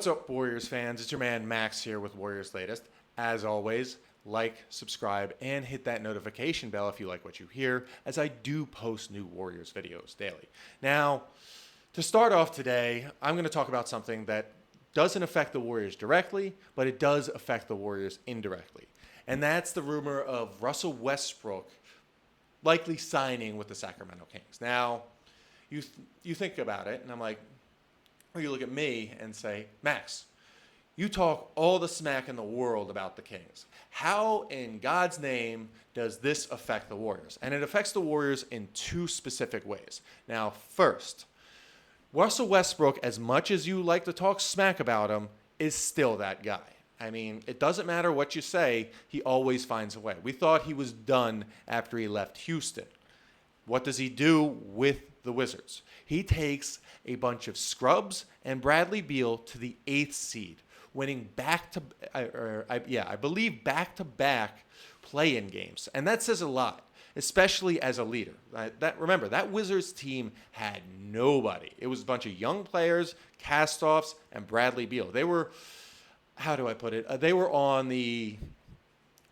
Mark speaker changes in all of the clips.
Speaker 1: What's up, Warriors fans? It's your man Max here with Warriors Latest. As always, like, subscribe, and hit that notification bell if you like what you hear, as I do post new Warriors videos daily. Now, to start off today, I'm going to talk about something that doesn't affect the Warriors directly, but it does affect the Warriors indirectly. And that's the rumor of Russell Westbrook likely signing with the Sacramento Kings. Now, you think about it, and I'm like, or you look at me and say, Max, you talk all the smack in the world about the Kings. How in God's name does this affect the Warriors? And it affects the Warriors in two specific ways. Now, first, Russell Westbrook, as much as you like to talk smack about him, is still that guy. I mean, it doesn't matter what you say, he always finds a way. We thought he was done after he left Houston. What does he do with the Wizards? He takes a bunch of scrubs and Bradley Beal to the 8th seed, winning I believe back-to-back play-in games. And that says a lot, especially as a leader. Remember, that Wizards team had nobody. It was a bunch of young players, cast-offs, and Bradley Beal. They were, how do I put it? They were on the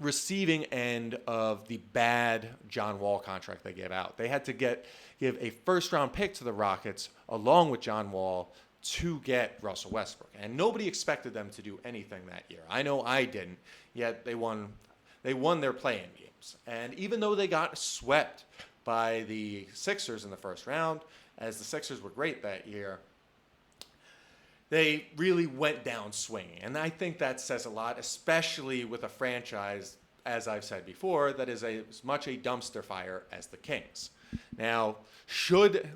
Speaker 1: receiving end of the bad John Wall contract they gave out. They had to give a first-round pick to the Rockets along with John Wall to get Russell Westbrook. And nobody expected them to do anything that year. I know I didn't, yet they won their play-in games. And even though they got swept by the Sixers in the first round, as the Sixers were great that year, they really went down swinging. And I think that says a lot, especially with a franchise, as I've said before, that is as much a dumpster fire as the Kings. Now, should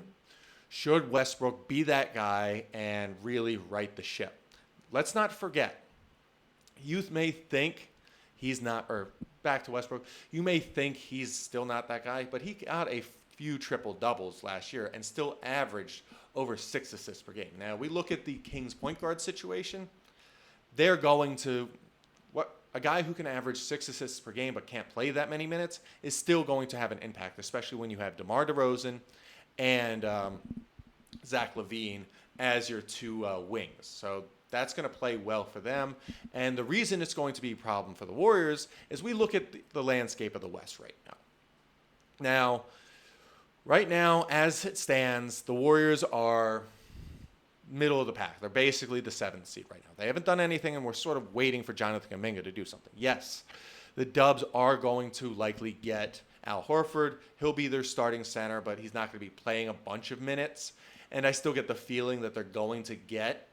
Speaker 1: Westbrook be that guy and really right the ship? Let's not forget, youth may think he's not, or back to Westbrook, you may think he's still not that guy, but he got a few triple-doubles last year and still averaged over 6 assists per game. Now, we look at the Kings point guard situation. They're going to, a guy who can average 6 assists per game but can't play that many minutes is still going to have an impact, especially when you have DeMar DeRozan and Zach LaVine as your two wings. So that's going to play well for them. And the reason it's going to be a problem for the Warriors is we look at the landscape of the West right now. Right now, as it stands, the Warriors are middle of the pack. They're basically the 7th seed right now. They haven't done anything, and we're sort of waiting for Jonathan Kuminga to do something. Yes, the Dubs are going to likely get Al Horford. He'll be their starting center, but he's not going to be playing a bunch of minutes. And I still get the feeling that they're going to get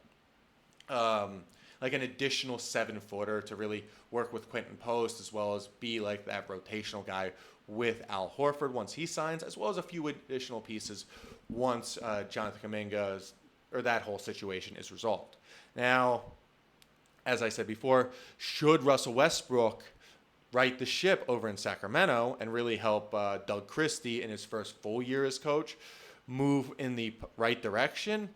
Speaker 1: like an additional 7-footer to really work with Quentin Post, as well as be like that rotational guy with Al Horford once he signs, as well as a few additional pieces once Jonathan Kuminga's, or that whole situation is resolved. Now, as I said before, should Russell Westbrook right the ship over in Sacramento and really help Doug Christie in his first full year as coach move in the right direction,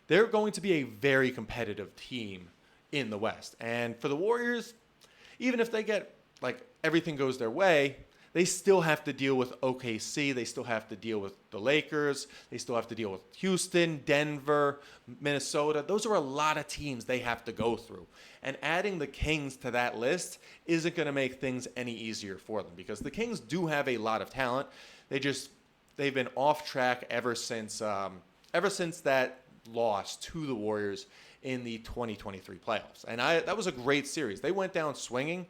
Speaker 1: they're going to be a very competitive team in the West. And for the Warriors, even if they get, like, everything goes their way, they still have to deal with OKC. They still have to deal with the Lakers. They still have to deal with Houston, Denver, Minnesota. Those are a lot of teams they have to go through. And adding the Kings to that list isn't going to make things any easier for them, because the Kings do have a lot of talent. They've been off track ever since that loss to the Warriors in the 2023 playoffs. And that was a great series. They went down swinging,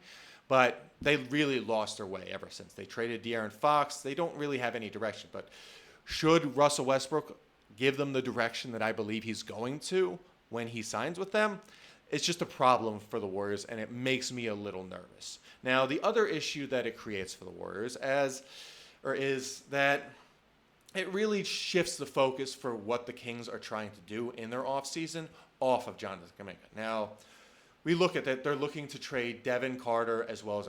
Speaker 1: but they really lost their way ever since. They traded De'Aaron Fox. They don't really have any direction. But should Russell Westbrook give them the direction that I believe he's going to when he signs with them, it's just a problem for the Warriors, and it makes me a little nervous. Now, the other issue that it creates for the Warriors is that it really shifts the focus for what the Kings are trying to do in their offseason off of Jonathan Kuminga. Now, we look at that. They're looking to trade Devin Carter as well as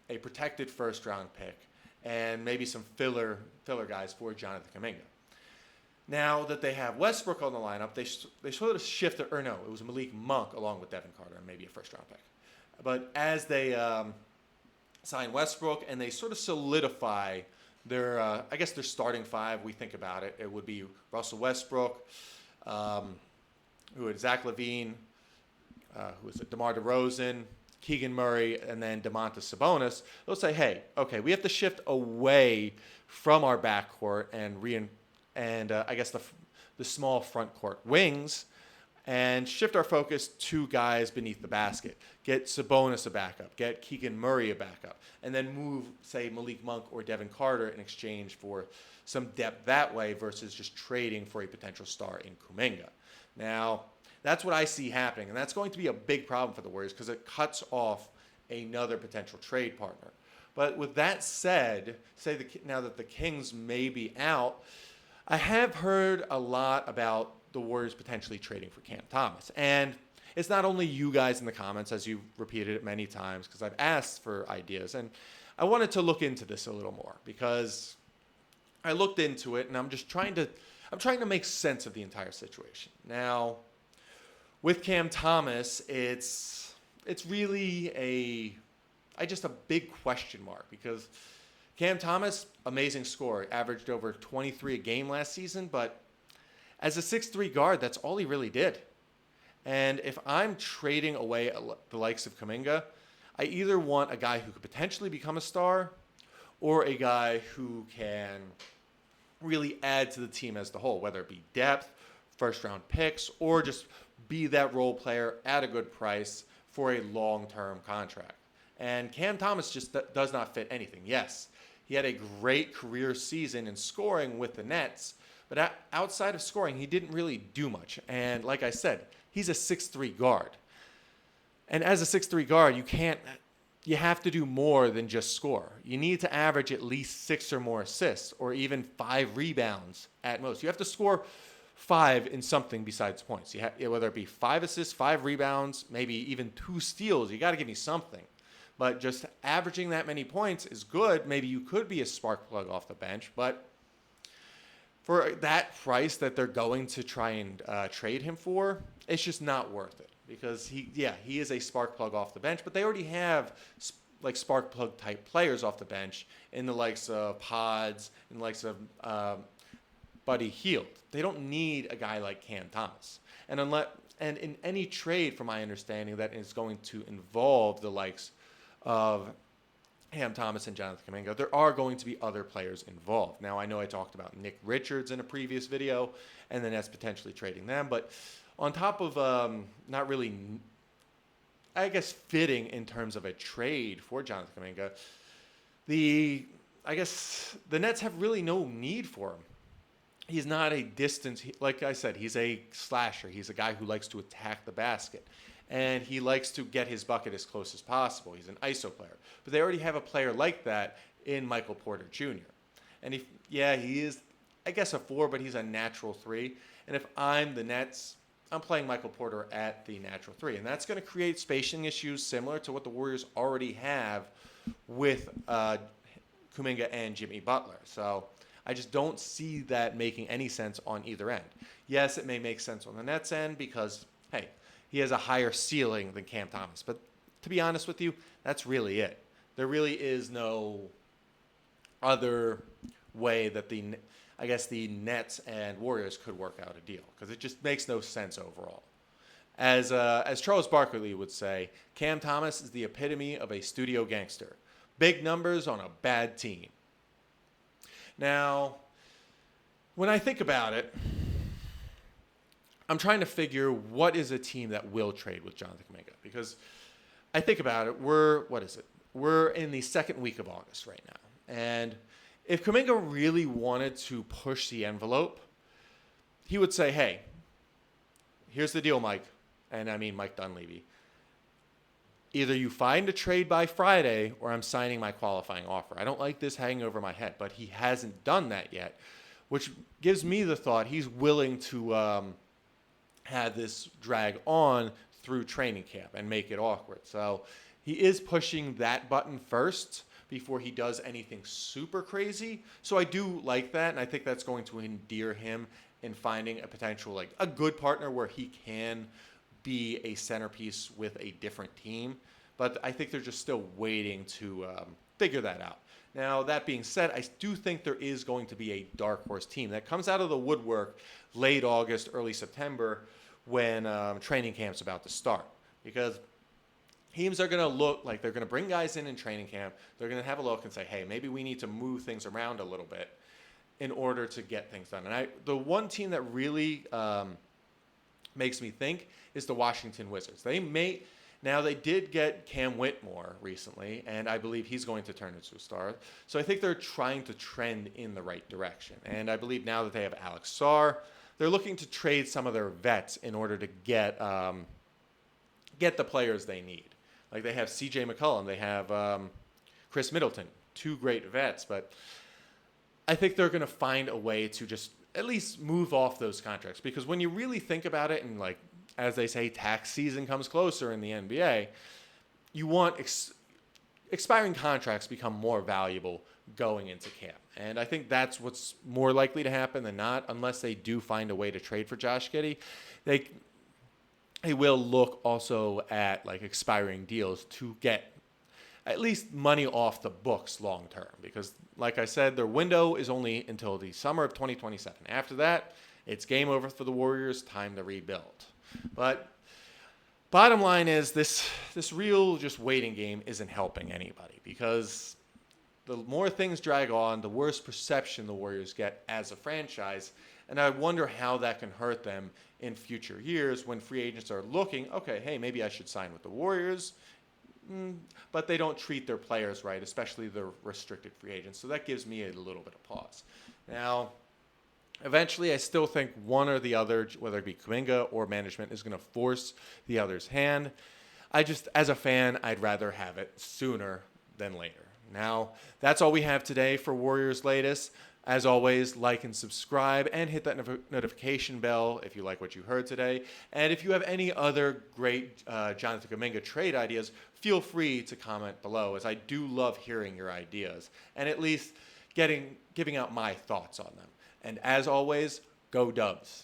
Speaker 1: a protected first-round pick and maybe some filler guys for Jonathan Kuminga. Now that they have Westbrook on the lineup, they sort of shifted, or no, it was Malik Monk along with Devin Carter and maybe a first-round pick. But as they sign Westbrook and they sort of solidify their starting five, we think about it, it would be Russell Westbrook, who had Zach LaVine, who is it? DeMar DeRozan, Keegan Murray, and then Domantas Sabonis, they'll say, hey, okay, we have to shift away from our backcourt and I guess the small front court wings and shift our focus to guys beneath the basket. Get Sabonis a backup, get Keegan Murray a backup, and then move, say, Malik Monk or Devin Carter in exchange for some depth that way versus just trading for a potential star in Kuminga. Now, that's what I see happening, and that's going to be a big problem for the Warriors because it cuts off another potential trade partner. But with that said, now that the Kings may be out, I have heard a lot about the Warriors potentially trading for Cam Thomas. And it's not only you guys in the comments, as you've repeated it many times, because I've asked for ideas. And I wanted to look into this a little more because I looked into it and I'm trying to make sense of the entire situation. Now, with Cam Thomas, it's really just a big question mark because Cam Thomas, amazing scorer, averaged over 23 a game last season, but as a 6'3" guard, that's all he really did. And if I'm trading away the likes of Kuminga, I either want a guy who could potentially become a star or a guy who can really add to the team as the whole, whether it be depth, first-round picks, or just be that role player at a good price for a long-term contract. And Cam Thomas just does not fit anything. Yes, he had a great career season in scoring with the Nets, but outside of scoring, he didn't really do much. And like I said, he's a 6'3" guard. And as a 6'3" guard, you have to do more than just score. You need to average at least 6 or more assists or even 5 rebounds at most. You have to score 5 in something besides points. Whether it be 5 assists, 5 rebounds, maybe even 2 steals, you got to give me something. But just averaging that many points is good. Maybe you could be a spark plug off the bench, but for that price that they're going to try and trade him for, it's just not worth it because he is a spark plug off the bench, but they already have like spark plug type players off the bench in the likes of Pods, in the likes of Buddy Hield. They don't need a guy like Cam Thomas. And in any trade, from my understanding, that is going to involve the likes of Cam Thomas and Jonathan Kuminga, there are going to be other players involved. Now, I know I talked about Nick Richards in a previous video, and then that's potentially trading them. But on top of not really, I guess, fitting in terms of a trade for Jonathan Kuminga, the Nets have really no need for him. He's not a distance, like I said, he's a slasher. He's a guy who likes to attack the basket. And he likes to get his bucket as close as possible. He's an ISO player. But they already have a player like that in Michael Porter Jr. And he is, I guess, a 4, but he's a natural 3. And if I'm the Nets, I'm playing Michael Porter at the natural 3. And that's going to create spacing issues similar to what the Warriors already have with Kuminga and Jimmy Butler. So I just don't see that making any sense on either end. Yes, it may make sense on the Nets end because, hey, he has a higher ceiling than Cam Thomas. But to be honest with you, that's really it. There really is no other way that the Nets and Warriors could work out a deal because it just makes no sense overall. As Charles Barkley would say, Cam Thomas is the epitome of a studio gangster. Big numbers on a bad team. Now, when I think about it, I'm trying to figure what is a team that will trade with Jonathan Kuminga because I think about it, we're in the second week of August right now. And if Kuminga really wanted to push the envelope, he would say, hey, here's the deal, Mike. And I mean Mike Dunleavy. Either you find a trade by Friday or I'm signing my qualifying offer. I don't like this hanging over my head, but he hasn't done that yet, which gives me the thought he's willing to have this drag on through training camp and make it awkward. So he is pushing that button first before he does anything super crazy. So I do like that, and I think that's going to endear him in finding a potential, like a good partner where he can be a centerpiece with a different team. But I think they're just still waiting to figure that out. Now, that being said, I do think there is going to be a dark horse team that comes out of the woodwork late August, early September when training camp's about to start. because teams are going to look like they're going to bring guys in training camp. They're going to have a look and say, hey, maybe we need to move things around a little bit in order to get things done. And the one team that really makes me think is the Washington Wizards. Now they did get Cam Whitmore recently, and I believe he's going to turn into a star. So I think they're trying to trend in the right direction. And I believe now that they have Alex Sarr, they're looking to trade some of their vets in order to get the players they need. Like they have C.J. McCollum, they have Chris Middleton, two great vets, but I think they're going to find a way to just at least move off those contracts, because when you really think about it, and like as they say, tax season comes closer in the NBA, you want expiring contracts become more valuable going into camp. And I think that's what's more likely to happen than not, unless they do find a way to trade for Josh Giddey. They will look also at like expiring deals to get at least money off the books long term, because like I said, their window is only until the summer of 2027. After that, it's game over for the Warriors, time to rebuild. But bottom line is this real just waiting game isn't helping anybody, because the more things drag on, the worse perception the Warriors get as a franchise. And I wonder how that can hurt them in future years when free agents are looking, okay, hey, maybe I should sign with the Warriors. But they don't treat their players right, especially the restricted free agents. So that gives me a little bit of pause. Now, eventually, I still think one or the other, whether it be Kuminga or management, is going to force the other's hand. As a fan, I'd rather have it sooner than later. Now, that's all we have today for Warriors Latest. As always, like and subscribe and hit that notification bell if you like what you heard today. And if you have any other great Jonathan Kuminga trade ideas, feel free to comment below, as I do love hearing your ideas and at least giving out my thoughts on them. And as always, go Dubs.